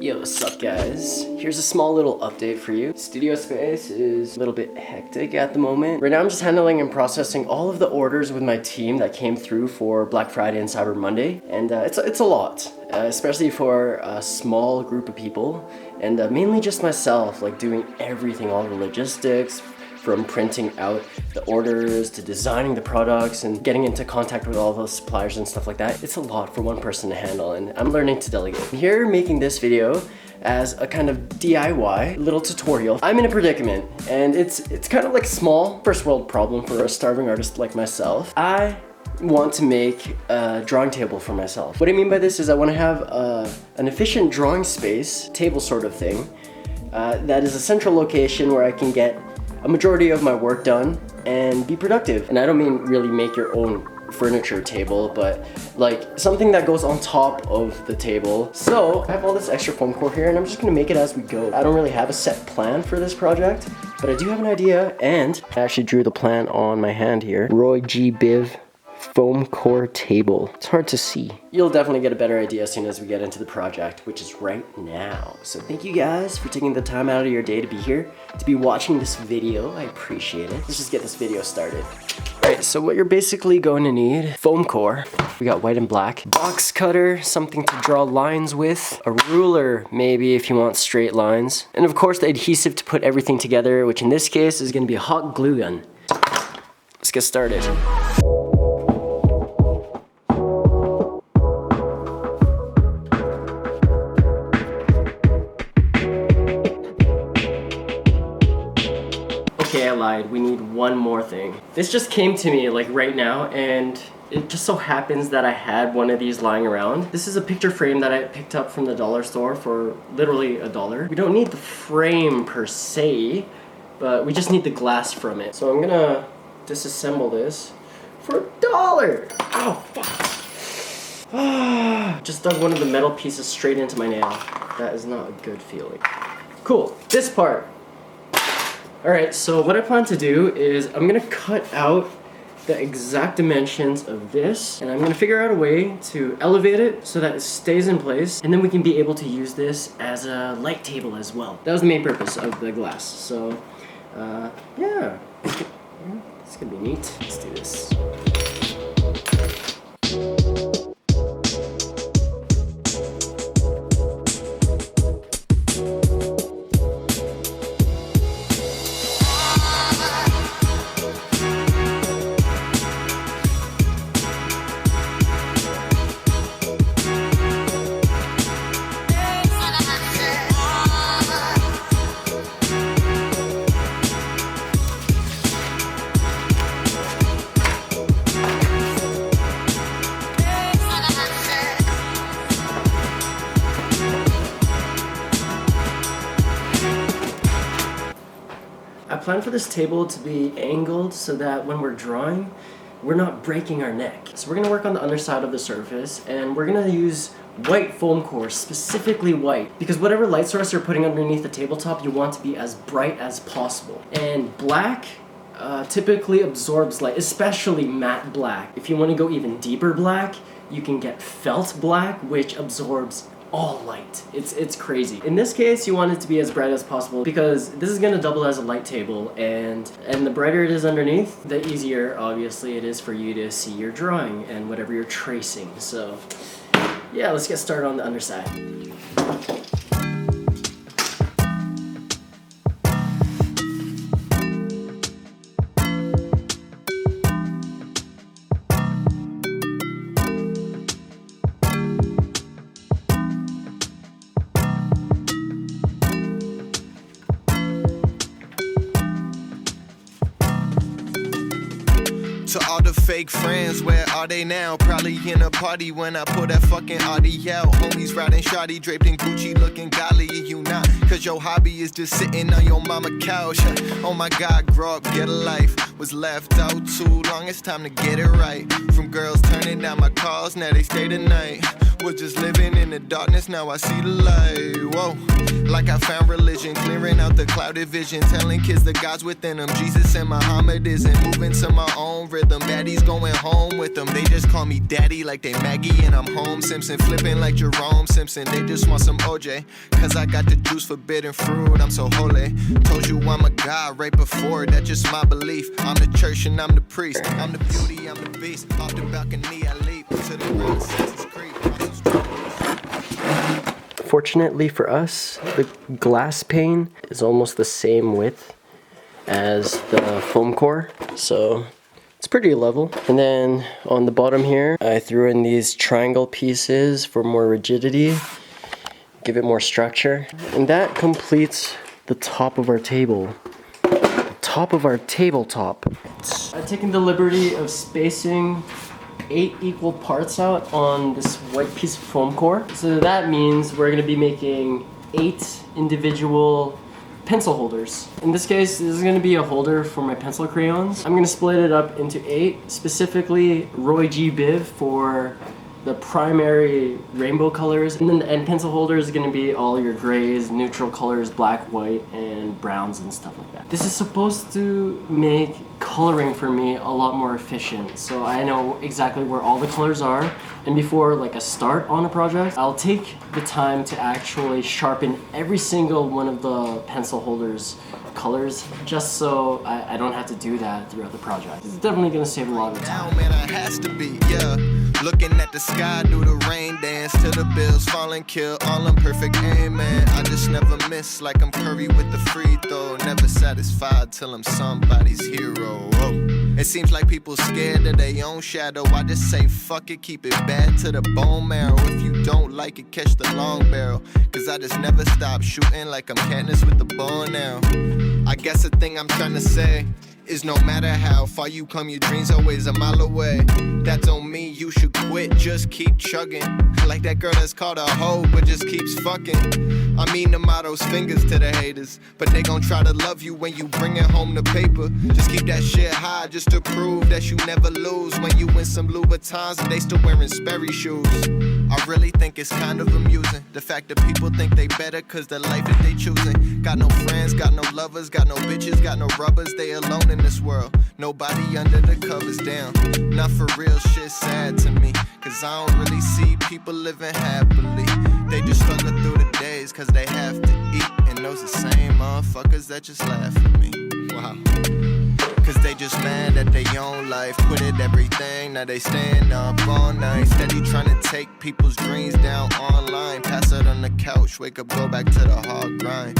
Yo, what's up guys? Here's a small little update for you. Studio space is a little bit hectic at the moment. Right now I'm just handling and processing all of the orders with my team that came through for Black Friday and Cyber Monday. And it's a lot, especially for a small group of people. And mainly just myself, like doing everything, all the logistics, from printing out the orders to designing the products and getting into contact with all those suppliers and stuff like that. It's a lot for one person to handle, and I'm learning to delegate. Here, making this video as a kind of DIY little tutorial. I'm in a predicament, and it's kind of like a small first world problem for a starving artist like myself. I want to make a drawing table for myself. What I mean by this is I want to have an efficient drawing space, table sort of thing, that is a central location where I can get a majority of my work done and be productive. And I don't mean really make your own furniture table, but like something that goes on top of the table. So I have all this extra foam core here and I'm just gonna make it as we go. I don't really have a set plan for this project, but I do have an idea, and I actually drew the plan on my hand here. Roy G. Biv foam core table. It's hard to see. You'll definitely get a better idea as soon as we get into the project, which is right now. So thank you guys for taking the time out of your day to be here, to be watching this video. I appreciate it. Let's just get this video started. Alright, so what you're basically going to need: foam core, we got white and black, box cutter, something to draw lines with, a ruler maybe if you want straight lines, and of course the adhesive to put everything together, which in this case is going to be a hot glue gun. Let's get started. Okay, I lied. We need one more thing. This just came to me like right now, and it just so happens that I had one of these lying around. This is a picture frame that I picked up from the dollar store for literally $1. We don't need the frame per se, but we just need the glass from it. So I'm gonna disassemble this for $1. Oh, fuck. Just dug one of the metal pieces straight into my nail. That is not a good feeling. Cool, this part. Alright, so what I plan to do is I'm going to cut out the exact dimensions of this, and I'm going to figure out a way to elevate it so that it stays in place, and then we can be able to use this as a light table as well. That was the main purpose of the glass. So, yeah, it's going to be neat. Let's do this. I plan for this table to be angled so that when we're drawing, we're not breaking our neck. So we're gonna work on the underside of the surface, and we're gonna use white foam core, specifically white, because whatever light source you're putting underneath the tabletop, you want to be as bright as possible. And black typically absorbs light, especially matte black. If you want to go even deeper black, you can get felt black, which absorbs all light. It's crazy. In this case, you want it to be as bright as possible because this is gonna double as a light table, and the brighter it is underneath, the easier obviously it is for you to see your drawing and whatever you're tracing. So yeah, let's get started on the underside. To all the fake friends, where are they now? Probably in a party when I pull that fucking Audi out. Homies riding shoddy, draped in Gucci, looking golly, you not. Cause your hobby is just sitting on your mama couch. Oh my God, grow up, get a life. Was left out too long, it's time to get it right. From girls turning down my calls, now they stay the night. Was just living in the darkness, now I see the light. Whoa, like I found religion, clearing out the clouded vision, telling kids the God's within them. Jesus and Muhammad isn't moving to my own rhythm. Daddy's going home with them. They just call me daddy like they Maggie and I'm home Simpson, flipping like Jerome Simpson. They just want some OJ, cause I got the juice, forbidden fruit. I'm so holy. Told you I'm a god right before, that's just my belief. I'm the church and I'm the priest. I'm the beauty, I'm the beast. Off the balcony I leap to the ground, Assassin's Creed. Fortunately for us, the glass pane is almost the same width as the foam core, so it's pretty level. And then on the bottom here, I threw in these triangle pieces for more rigidity, give it more structure. And that completes the top of our table. The top of our tabletop. I've taken the liberty of spacing 8 equal parts out on this white piece of foam core. So that means we're gonna be making 8 individual pencil holders. In this case, this is gonna be a holder for my pencil crayons. I'm gonna split it up into 8, specifically Roy G. Biv for the primary rainbow colors, and then the end pencil holder is gonna be all your grays, neutral colors, black, white, and browns and stuff like that. This is supposed to make coloring for me a lot more efficient, so I know exactly where all the colors are, and before like a start on a project, I'll take the time to actually sharpen every single one of the pencil holders colors, just so I don't have to do that throughout the project. It's definitely gonna save a lot of time. Man, I has to be, yeah. Looking at the sky, do the rain dance to the bills falling, kill all imperfect amen. I just never miss, like I'm Curry with the free throw. Never satisfied till I'm somebody's hero. Whoa. It seems like people scared of their own shadow. I just say fuck it, keep it bad to the bone marrow. If you don't like it, catch the long barrel. Cause I just never stop shooting like I'm Katniss with the bow and arrow. I guess the thing I'm trying to say is no matter how far you come, your dream's always a mile away. That don't mean you should quit, just keep chugging. Like that girl that's called a hoe, but just keeps fucking. I mean the motto's fingers to the haters, but they gon' try to love you when you bring it home to paper. Just keep that shit high just to prove that you never lose. When you win some Louboutins and they still wearing Sperry shoes. I really think it's kind of amusing, the fact that people think they better cause the life that they choosing. Got no friends, got no lovers, got no bitches, got no rubbers. They alone in this world, nobody under the covers. Damn, not for real, shit sad to me, cause I don't really see people living happily. They just struggle through the days cause they have to eat, and those the same motherfuckers that just laugh at me. Wow. Cause they just mad at their own life, quitted everything, now they staying up all night, steady trying to take people's dreams down online, pass it on the couch, wake up, go back to the hard grind.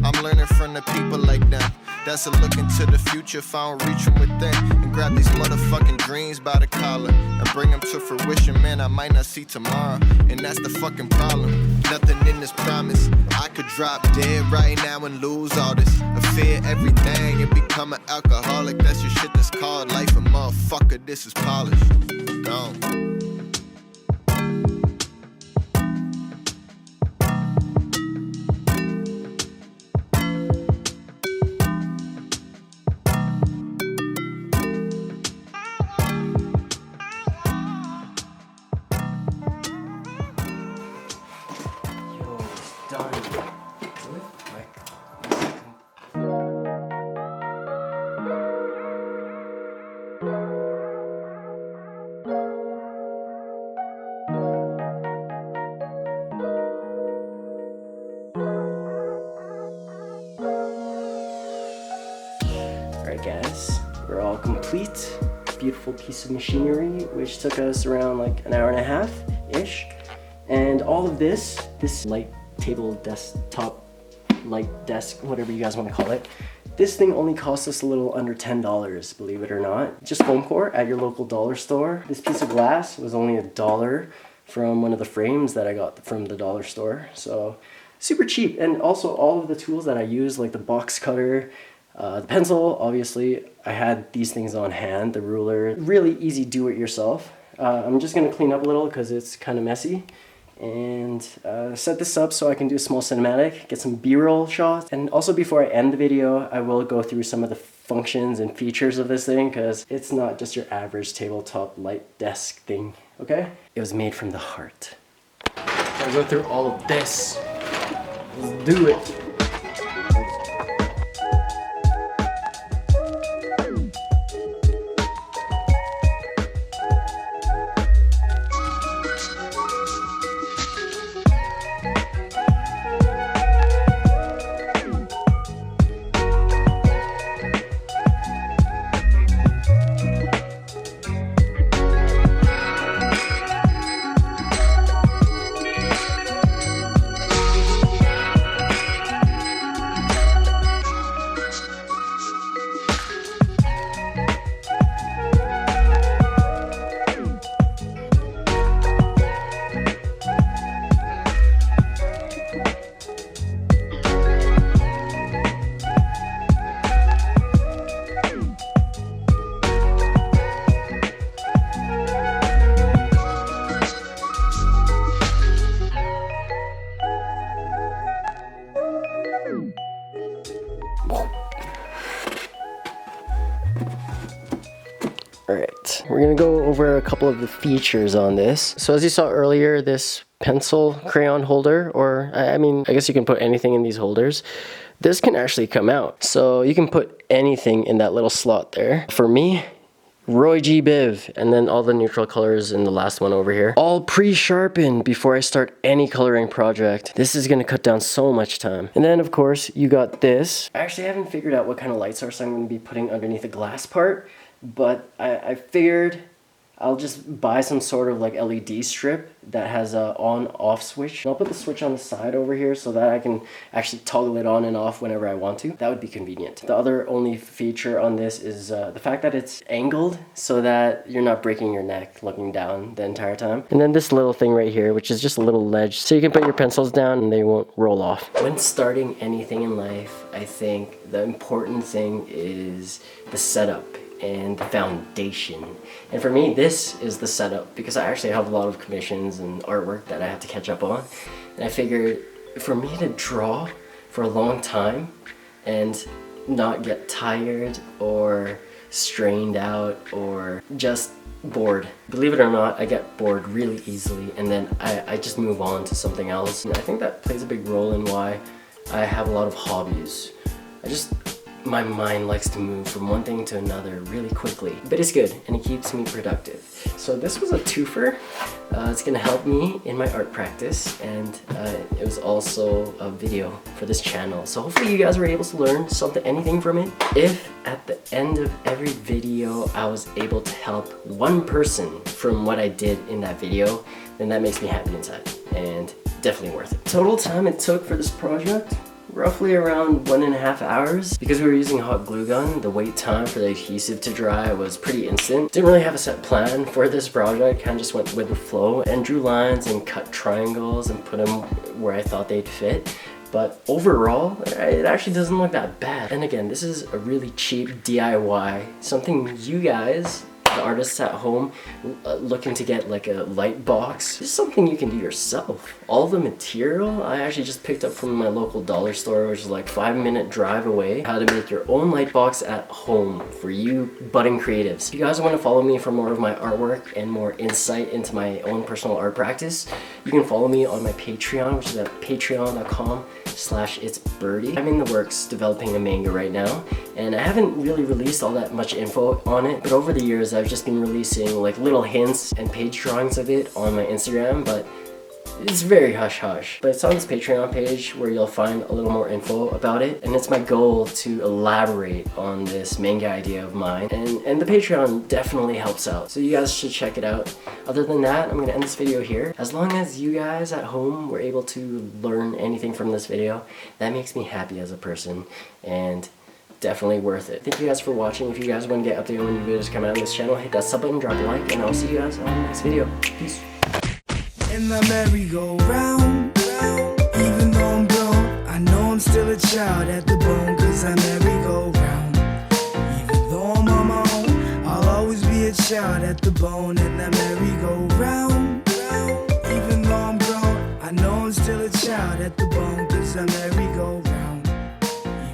I'm learning from the people like them, that's a look into the future, if I don't reach from within, and grab these motherfucking dreams by the collar, and bring them to fruition. Man, I might not see tomorrow, and that's the fucking problem. Nothing in this promise, I could drop dead right now and lose all this, I fear everything and become an alcoholic. That's your shit that's called life, and motherfucker, this is polished. Gone. Alright guys, we're all complete. Beautiful piece of machinery, which took us around like an hour and a half-ish. And all of this light table, desktop, light desk, whatever you guys want to call it, this thing only cost us a little under $10, believe it or not. Just foam core at your local dollar store. This piece of glass was only $1 from one of the frames that I got from the dollar store. So super cheap. And also all of the tools that I use, like the box cutter, the pencil, obviously, I had these things on hand, the ruler, really easy do-it-yourself. I'm just gonna clean up a little because it's kind of messy, and set this up so I can do a small cinematic, get some B-roll shots. And also before I end the video, I will go through some of the functions and features of this thing because it's not just your average tabletop light desk thing, okay? It was made from the heart. Gotta go through all of this. Let's do it. Alright, we're gonna go over a couple of the features on this. So as you saw earlier, this pencil crayon holder, or I mean, I guess you can put anything in these holders. This can actually come out. So you can put anything in that little slot there. For me, Roy G. Biv, and then all the neutral colors in the last one over here. All pre-sharpened before I start any coloring project. This is gonna cut down so much time. And then of course, you got this. I actually haven't figured out what kind of light source I'm gonna be putting underneath the glass part, but I figured I'll just buy some sort of like LED strip that has a on-off switch. I'll put the switch on the side over here so that I can actually toggle it on and off whenever I want to. That would be convenient. The other only feature on this is the fact that it's angled so that you're not breaking your neck looking down the entire time. And then this little thing right here, which is just a little ledge, so you can put your pencils down and they won't roll off. When starting anything in life, I think the important thing is the setup and the foundation. And for me, this is the setup because I actually have a lot of commissions and artwork that I have to catch up on. And I figured for me to draw for a long time and not get tired or strained out or just bored. Believe it or not, I get bored really easily and then I just move on to something else. And I think that plays a big role in why I have a lot of hobbies. My mind likes to move from one thing to another really quickly, but it's good and it keeps me productive. So this was a twofer. It's gonna help me in my art practice, and it was also a video for this channel. So hopefully you guys were able to learn anything from it. If at the end of every video I was able to help one person from what I did in that video, then that makes me happy inside and definitely worth it. Total time it took for this project, roughly around 1.5 hours. Because we were using hot glue gun, the wait time for the adhesive to dry was pretty instant. Didn't really have a set plan for this project, kind of just went with the flow and drew lines and cut triangles and put them where I thought they'd fit. But overall, it actually doesn't look that bad. And again, this is a really cheap DIY, something you guys, the artists at home looking to get like a light box. This is something you can do yourself. All the material I actually just picked up from my local dollar store, which is like 5-minute drive away. How to make your own light box at home for you budding creatives. If you guys want to follow me for more of my artwork and more insight into my own personal art practice, you can follow me on my Patreon, which is at patreon.com/itsbirdie. I'm in the works developing a manga right now, and I haven't really released all that much info on it, but over the years I've just been releasing like little hints and page drawings of it on my Instagram, but it's very hush-hush. But it's on this Patreon page where you'll find a little more info about it, and it's my goal to elaborate on this manga idea of mine, and the Patreon definitely helps out, so you guys should check it out. Other than that, I'm gonna end this video here. As long as you guys at home were able to learn anything from this video, that makes me happy as a person, and definitely worth it. Thank you guys for watching. If you guys want to get updated when new videos come out on this channel, hit that sub button, drop a like, and I'll see you guys on the next video. Peace. In the merry-go-round, even though I'm grown, I know I'm still a child at the bone, cause I merry-go-round. Even though I'm on my own, I'll always be a child at the bone. In the merry-go-round, even though I'm grown, I know I'm still a child at the bone, cause I merry-go-round.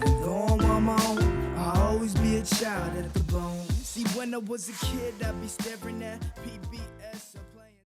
Even though I'm on my own, I'll always be a child at the bone. See, when I was a kid, I'd be staring at people.